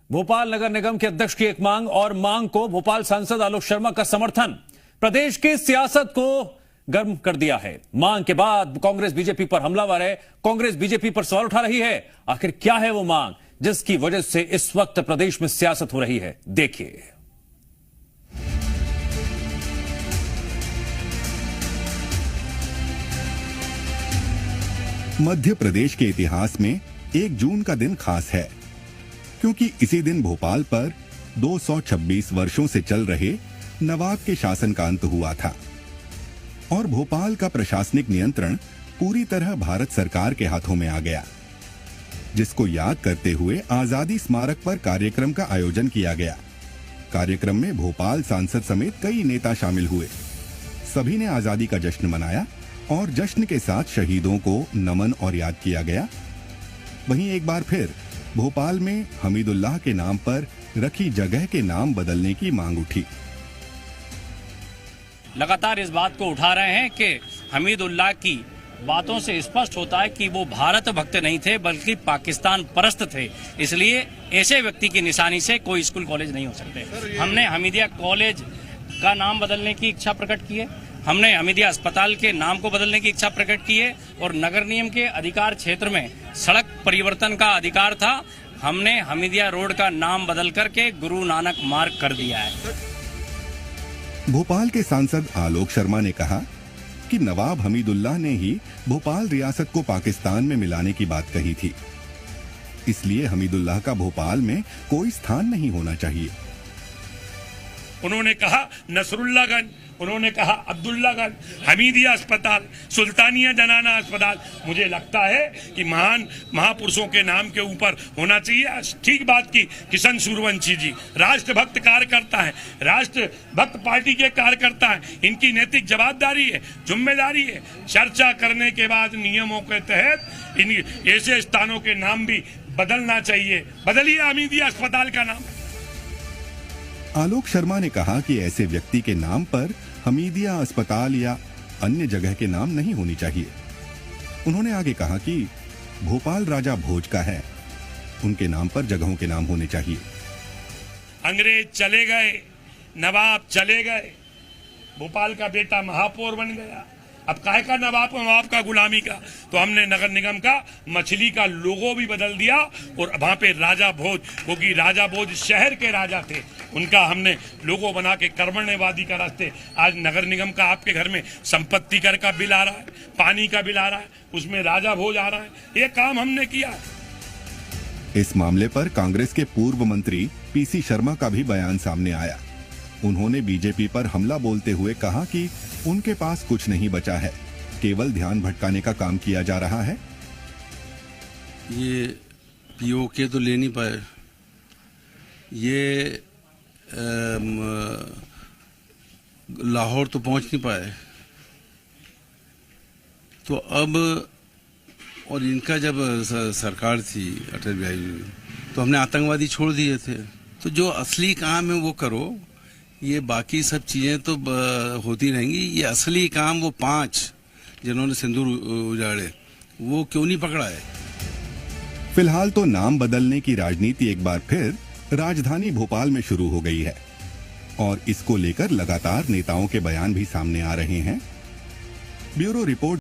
भोपाल नगर निगम के अध्यक्ष की एक मांग और मांग को भोपाल सांसद आलोक शर्मा का समर्थन प्रदेश की सियासत को गर्म कर दिया है। मांग के बाद कांग्रेस बीजेपी पर हमलावर है। कांग्रेस बीजेपी पर सवाल उठा रही है। आखिर क्या है वो मांग जिसकी वजह से इस वक्त प्रदेश में सियासत हो रही है? देखिए। मध्य प्रदेश के इतिहास में 1 जून का दिन खास है, क्योंकि इसी दिन भोपाल पर 226 वर्षों से चल रहे नवाब के शासन का अंत हुआ था और भोपाल का प्रशासनिक नियंत्रण पूरी तरह भारत सरकार के हाथों में आ गया, जिसको याद करते हुए आजादी स्मारक पर कार्यक्रम का आयोजन किया गया। कार्यक्रम में भोपाल सांसद समेत कई नेता शामिल हुए। सभी ने आजादी का जश्न मनाया और जश्न के साथ शहीदों को नमन और याद किया गया। वहीं एक बार फिर भोपाल में हमीदुल्लाह के नाम पर रखी जगह के नाम बदलने की मांग उठी। लगातार इस बात को उठा रहे हैं कि हमीदुल्लाह की बातों से स्पष्ट होता है कि वो भारत भक्त नहीं थे बल्कि पाकिस्तान परस्त थे। इसलिए ऐसे व्यक्ति की निशानी से कोई स्कूल कॉलेज नहीं हो सकते। हमने हमीदिया कॉलेज का नाम बदलने की इच्छा प्रकट की है। हमने हमीदिया अस्पताल के नाम को बदलने की इच्छा प्रकट की है और नगर निगम के अधिकार क्षेत्र में सड़क परिवर्तन का अधिकार था। हमने हमीदिया रोड का नाम बदल करके गुरु नानक मार्ग कर दिया है। भोपाल के सांसद आलोक शर्मा ने कहा कि नवाब हमीदुल्लाह ने ही भोपाल रियासत को पाकिस्तान में मिलाने की बात कही थी, इसलिए हमीदुल्लाह का भोपाल में कोई स्थान नहीं होना चाहिए। उन्होंने कहा नसरुल्लागंज, उन्होंने कहा अब्दुल्लागंज, हमीदिया अस्पताल, सुल्तानिया जनाना अस्पताल। मुझे लगता है कि महान महापुरुषों के नाम के ऊपर होना चाहिए। ठीक बात की किशन सूर्यवंशी जी राष्ट्रभक्त कार्यकर्ता है, राष्ट्रभक्त पार्टी के कार्यकर्ता है। इनकी नैतिक जवाबदारी है, जिम्मेदारी है। चर्चा करने के बाद नियमों के तहत इन ऐसे स्थानों के नाम भी बदलना चाहिए। बदलिए हमीदिया अस्पताल का नाम। आलोक शर्मा ने कहा कि ऐसे व्यक्ति के नाम पर हमीदिया अस्पताल या अन्य जगह के नाम नहीं होनी चाहिए। उन्होंने आगे कहा कि भोपाल राजा भोज का है, उनके नाम पर जगहों के नाम होने चाहिए। अंग्रेज चले गए, नवाब चले गए, भोपाल का बेटा महापौर बन गया। अब काहे का नवाब का गुलामी का? तो हमने नगर निगम का मछली का लोगो भी बदल दिया और वहां पे राजा भोज, क्योंकि राजा भोज शहर के राजा थे, उनका हमने लोगो बना के कर्मण्यवादी का रास्ते। आज नगर निगम का आपके घर में संपत्ति कर का बिल आ रहा है, पानी का बिल आ रहा है, उसमें राजा भोज आ रहा है। ये काम हमने किया। इस मामले पर कांग्रेस के पूर्व मंत्री पीसी शर्मा का भी बयान सामने आया। उन्होंने बीजेपी पर हमला बोलते हुए कहा कि उनके पास कुछ नहीं बचा है, केवल ध्यान भटकाने का काम किया जा रहा है। ये पीओके तो ले नहीं पाए, ये लाहौर तो पहुंच नहीं पाए, तो अब और इनका जब सरकार थी अटल बिहारी, तो हमने आतंकवादी छोड़ दिए थे। तो जो असली काम है वो करो, ये बाकी सब चीजें तो होती रहेंगी। ये असली काम वो 5 जिन्होंने सिंदूर उजाड़े, वो क्यों नहीं पकड़ा है? फिलहाल तो नाम बदलने की राजनीति एक बार फिर राजधानी भोपाल में शुरू हो गई है और इसको लेकर लगातार नेताओं के बयान भी सामने आ रहे हैं। Bureau report.